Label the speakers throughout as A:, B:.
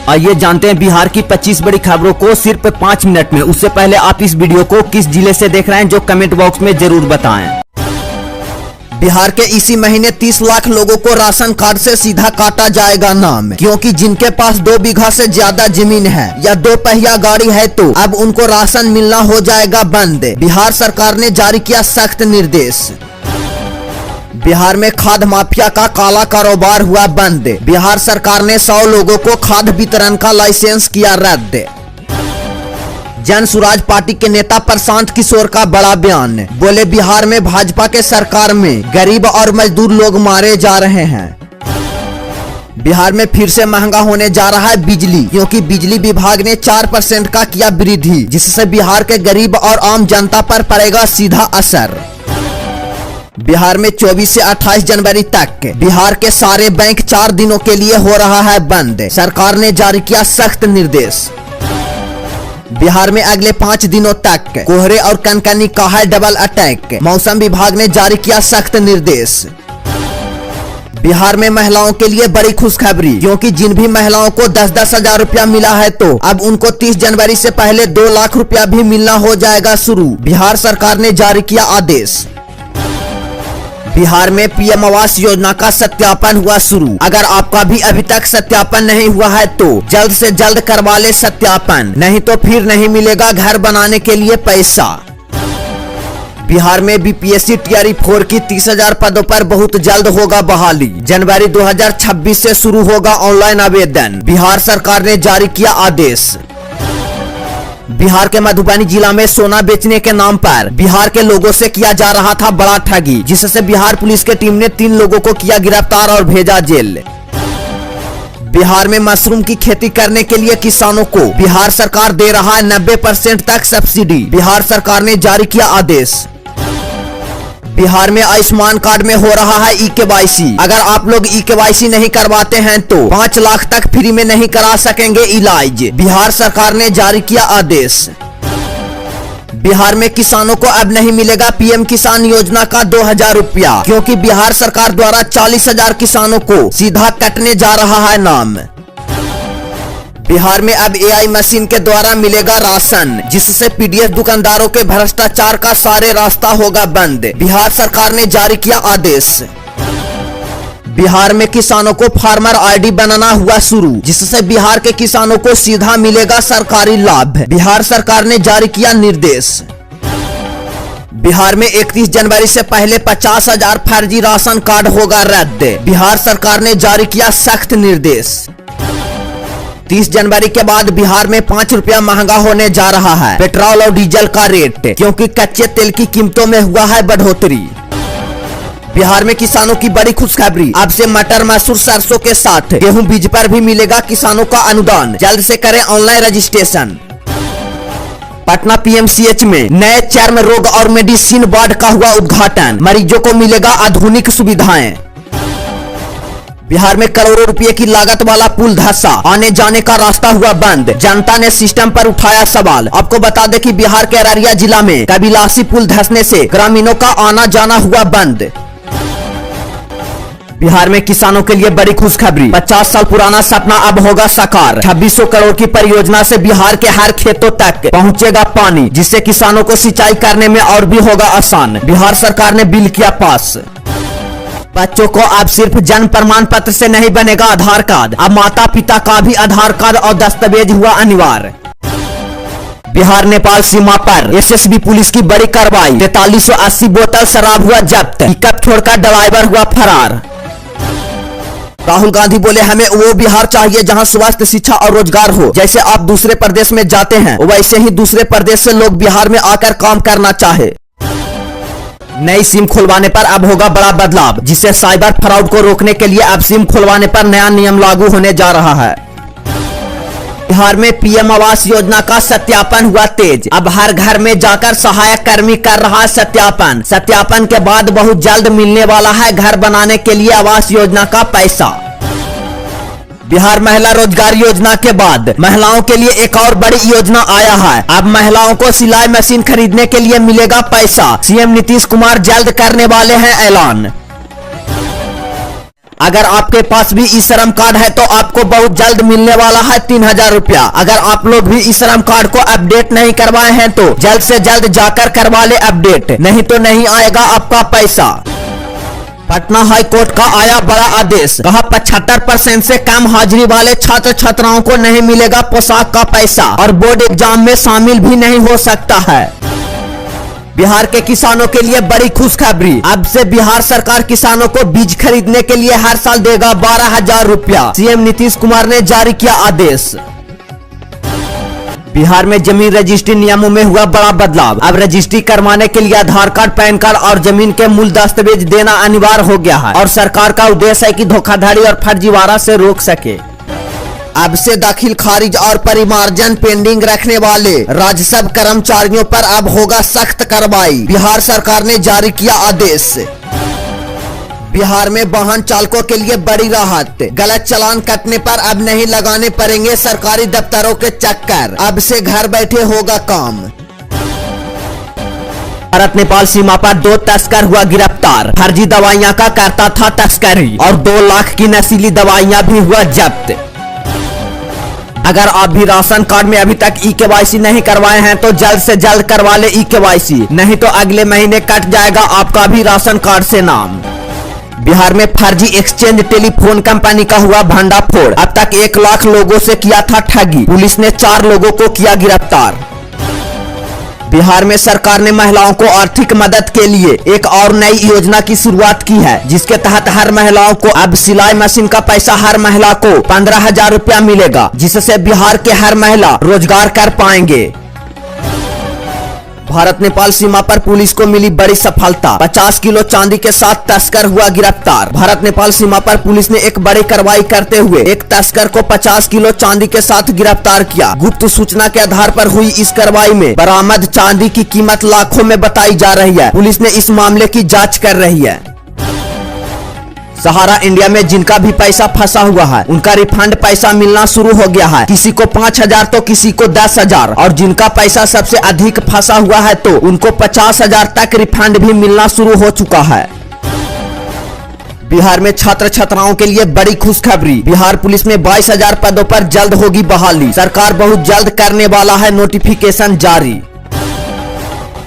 A: आइए जानते हैं बिहार की 25 बड़ी खबरों को सिर्फ 5 मिनट में। उससे पहले आप इस वीडियो को किस जिले से देख रहे हैं जो कमेंट बॉक्स में जरूर बताएं।
B: बिहार के इसी महीने 30 लाख लोगों को राशन कार्ड से सीधा काटा जाएगा नाम, क्योंकि जिनके पास 2 बीघा से ज्यादा जमीन है या 2 पहिया गाड़ी है तो अब उनको राशन मिलना हो जाएगा बंद। बिहार सरकार ने जारी किया सख्त निर्देश। बिहार में खाद माफिया का काला कारोबार हुआ बंद। बिहार सरकार ने 100 लोगों को खाद वितरण का लाइसेंस किया रद्द। जन सुराज पार्टी के नेता प्रशांत किशोर का बड़ा बयान, बोले बिहार में भाजपा के सरकार में गरीब और मजदूर लोग मारे जा रहे हैं। बिहार में फिर से महंगा होने जा रहा है बिजली, क्योंकि बिजली विभाग ने 4% का किया वृद्धि, जिससे बिहार के गरीब और आम जनता पर पड़ेगा सीधा असर। बिहार में 24 से 28 जनवरी तक बिहार के सारे बैंक 4 दिनों के लिए हो रहा है बंद। सरकार ने जारी किया सख्त निर्देश। बिहार में अगले 5 दिनों तक कोहरे और कनकनी का है डबल अटैक। मौसम विभाग ने जारी किया सख्त निर्देश। बिहार में महिलाओं के लिए बड़ी खुशखबरी, क्योंकि जिन भी महिलाओं को 10-10 हजार रुपया मिला है तो अब उनको 30 जनवरी से पहले 2 लाख रुपया भी मिलना हो जाएगा शुरू। बिहार सरकार ने जारी किया आदेश। बिहार में पीएम आवास योजना का सत्यापन हुआ शुरू। अगर आपका भी अभी तक सत्यापन नहीं हुआ है तो जल्द से जल्द करवा ले सत्यापन, नहीं तो फिर नहीं मिलेगा घर बनाने के लिए पैसा। बिहार में बीपीएससी टीआरई 4 की 30,000 पदों पर बहुत जल्द होगा बहाली। जनवरी 2026 से शुरू होगा ऑनलाइन आवेदन। बिहार सरकार ने जारी किया आदेश। बिहार के मधुबनी जिला में सोना बेचने के नाम पर बिहार के लोगों से किया जा रहा था बड़ा ठगी, जिससे बिहार पुलिस की टीम ने 3 लोगों को किया गिरफ्तार और भेजा जेल। बिहार में मशरूम की खेती करने के लिए किसानों को बिहार सरकार दे रहा है 90% तक सब्सिडी। बिहार सरकार ने जारी किया आदेश। बिहार में आयुष्मान कार्ड में हो रहा है ई-केवाईसी। अगर आप लोग ई-केवाईसी नहीं करवाते हैं तो 5 लाख तक फ्री में नहीं करा सकेंगे इलाज। बिहार सरकार ने जारी किया आदेश। बिहार में किसानों को अब नहीं मिलेगा पीएम किसान योजना का 2000 रुपया, क्योंकि बिहार सरकार द्वारा 40,000 किसानों को सीधा कटने जा रहा है नाम। बिहार में अब एआई मशीन के द्वारा मिलेगा राशन, जिससे पीडीएस दुकानदारों के भ्रष्टाचार का सारे रास्ता होगा बंद। बिहार सरकार ने जारी किया आदेश। बिहार में किसानों को फार्मर आईडी बनाना हुआ शुरू, जिससे बिहार के किसानों को सीधा मिलेगा सरकारी लाभ। बिहार सरकार ने जारी किया निर्देश। बिहार में 31 जनवरी से पहले 50,000 फर्जी राशन कार्ड होगा रद्द। बिहार सरकार ने जारी किया सख्त निर्देश। 30 जनवरी के बाद बिहार में 5 रुपया महंगा होने जा रहा है पेट्रोल और डीजल का रेट, क्योंकि कच्चे तेल की कीमतों में हुआ है बढ़ोतरी। बिहार में किसानों की बड़ी खुशखबरी, अब से मटर, मसूर, सरसों के साथ गेहूं बीज पर भी मिलेगा किसानों का अनुदान। जल्द से करें ऑनलाइन रजिस्ट्रेशन। पटना पीएमसीएच में नए चर्म रोग और मेडिसिन वार्ड का हुआ उद्घाटन। मरीजों को मिलेगा आधुनिक सुविधाएं। बिहार में करोड़ों रुपए की लागत वाला पुल धंसा, आने जाने का रास्ता हुआ बंद। जनता ने सिस्टम पर उठाया सवाल। आपको बता दें कि बिहार के अररिया जिला में कबिलासी पुल धंसने से ग्रामीणों का आना जाना हुआ बंद। बिहार में किसानों के लिए बड़ी खुशखबरी, 50 साल पुराना सपना अब होगा साकार। 2600 करोड़ की परियोजना से बिहार के हर खेतों तक पहुंचेगा पानी, जिससे किसानों को सिंचाई करने में और भी होगा आसान। बिहार सरकार ने बिल किया पास। बच्चों को अब सिर्फ जन्म प्रमाण पत्र से नहीं बनेगा आधार कार्ड, अब माता पिता का भी आधार कार्ड और दस्तावेज हुआ अनिवार्य। बिहार नेपाल सीमा पर एसएसबी पुलिस की बड़ी कार्रवाई, 4380 बोतल शराब हुआ जब्त। पिकअप छोड़कर ड्राइवर हुआ फरार। राहुल गांधी बोले, हमें वो बिहार चाहिए जहां स्वास्थ्य, शिक्षा और रोजगार हो। जैसे आप दूसरे प्रदेश में जाते हैं वैसे ही दूसरे प्रदेश से लोग बिहार में आकर काम करना चाहे। नई सिम खुलवाने पर अब होगा बड़ा बदलाव, जिससे साइबर फ्रॉड को रोकने के लिए अब सिम खुलवाने पर नया नियम लागू होने जा रहा है। बिहार में पीएम आवास योजना का सत्यापन हुआ तेज। अब हर घर में जाकर सहायक कर्मी कर रहा है सत्यापन। सत्यापन के बाद बहुत जल्द मिलने वाला है घर बनाने के लिए आवास योजना का पैसा। बिहार महिला रोजगार योजना के बाद महिलाओं के लिए एक और बड़ी योजना आया है। अब महिलाओं को सिलाई मशीन खरीदने के लिए मिलेगा पैसा। सीएम नीतीश कुमार जल्द करने वाले हैं ऐलान। अगर आपके पास भी ई श्रम कार्ड है तो आपको बहुत जल्द मिलने वाला है 3000 रुपया। अगर आप लोग भी ई श्रम कार्ड को अपडेट नहीं करवाए हैं तो जल्द से जल्द जाकर करवा ले अपडेट, नहीं तो नहीं आएगा आपका पैसा। पटना हाई कोर्ट का आया बड़ा आदेश, कहा 75% से कम हाजिरी वाले छात्र छात्राओं को नहीं मिलेगा पोशाक का पैसा और बोर्ड एग्जाम में शामिल भी नहीं हो सकता है। बिहार के किसानों के लिए बड़ी खुशखबरी, अब से बिहार सरकार किसानों को बीज खरीदने के लिए हर साल देगा 12,000 रुपया। सीएम नीतीश कुमार ने जारी किया आदेश। बिहार में जमीन रजिस्ट्री नियमों में हुआ बड़ा बदलाव, अब रजिस्ट्री करवाने के लिए आधार कार्ड, पैन कार्ड और जमीन के मूल दस्तावेज देना अनिवार्य हो गया है और सरकार का उद्देश्य है कि धोखाधड़ी और फर्जीवाड़ा से रोक सके। अब से दाखिल खारिज और परिमार्जन पेंडिंग रखने वाले राजस्व कर्मचारियों पर अब होगा सख्त कार्रवाई, बिहार सरकार ने जारी किया आदेश। बिहार में वाहन चालकों के लिए बड़ी राहत, गलत चालान कटने पर अब नहीं लगाने पड़ेंगे सरकारी दफ्तरों के चक्कर, अब से घर बैठे होगा काम। भारत नेपाल सीमा पर 2 तस्कर हुआ गिरफ्तार, फर्जी दवाइयां का करता था तस्करी और 2 लाख की नशीली दवाइयां भी हुआ जब्त। अगर आप भी राशन कार्ड में अभी तक ई-केवाईसी नहीं करवाए हैं तो जल्द से जल्द करवा ले ई-केवाईसी, नहीं तो अगले महीने कट जाएगा आपका भी राशन कार्ड से नाम। बिहार में फर्जी एक्सचेंज टेलीफोन कंपनी का हुआ भंडाफोड़, अब तक 1 लाख लोगों से किया था ठगी, पुलिस ने 4 लोगों को किया गिरफ्तार। बिहार में सरकार ने महिलाओं को आर्थिक मदद के लिए एक और नई योजना की शुरुआत की है, जिसके तहत हर महिलाओं को अब सिलाई मशीन का पैसा हर महिला को 15,000 रुपया मिलेगा, जिससे बिहार के हर महिला रोजगार कर पाएंगे। भारत नेपाल सीमा पर पुलिस को मिली बड़ी सफलता, 50 किलो चांदी के साथ तस्कर हुआ गिरफ्तार। भारत नेपाल सीमा पर पुलिस ने एक बड़ी कार्रवाई करते हुए एक तस्कर को 50 किलो चांदी के साथ गिरफ्तार किया। गुप्त सूचना के आधार पर हुई इस कार्रवाई में बरामद चांदी की कीमत लाखों में बताई जा रही है। पुलिस ने इस मामले की जाँच कर रही है। सहारा इंडिया में जिनका भी पैसा फंसा हुआ है उनका रिफंड पैसा मिलना शुरू हो गया है, किसी को 5,000 तो किसी को 10,000 और जिनका पैसा सबसे अधिक फंसा हुआ है तो उनको 50,000 तक रिफंड भी मिलना शुरू हो चुका है। बिहार में छात्र छात्राओं के लिए बड़ी खुशखबरी, बिहार पुलिस में 22,000 पदों पर जल्द होगी बहाली, सरकार बहुत जल्द करने वाला है नोटिफिकेशन जारी।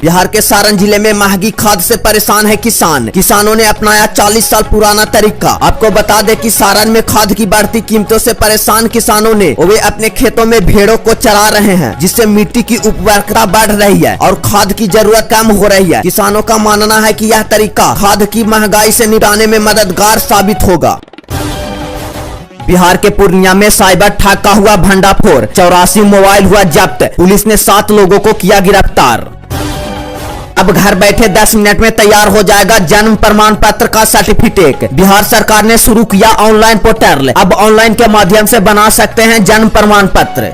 B: बिहार के सारण जिले में महंगी खाद से परेशान है किसान, किसानों ने अपनाया 40 साल पुराना तरीका। आपको बता दें कि सारण में खाद की बढ़ती कीमतों से परेशान किसानों ने वे अपने खेतों में भेड़ों को चरा रहे हैं, जिससे मिट्टी की उर्वरकता बढ़ रही है और खाद की जरूरत कम हो रही है। किसानों का मानना है कि यह तरीका खाद की महंगाई से निपटने में मददगार साबित होगा। बिहार के पूर्णिया में साइबर ठग का हुआ भंडाफोड़, 84 मोबाइल हुआ जब्त, पुलिस ने 7 लोगों को किया गिरफ्तार। अब घर बैठे 10 मिनट में तैयार हो जाएगा जन्म प्रमाण पत्र का सर्टिफिकेट, बिहार सरकार ने शुरू किया ऑनलाइन पोर्टल, अब ऑनलाइन के माध्यम से बना सकते हैं जन्म प्रमाण पत्र।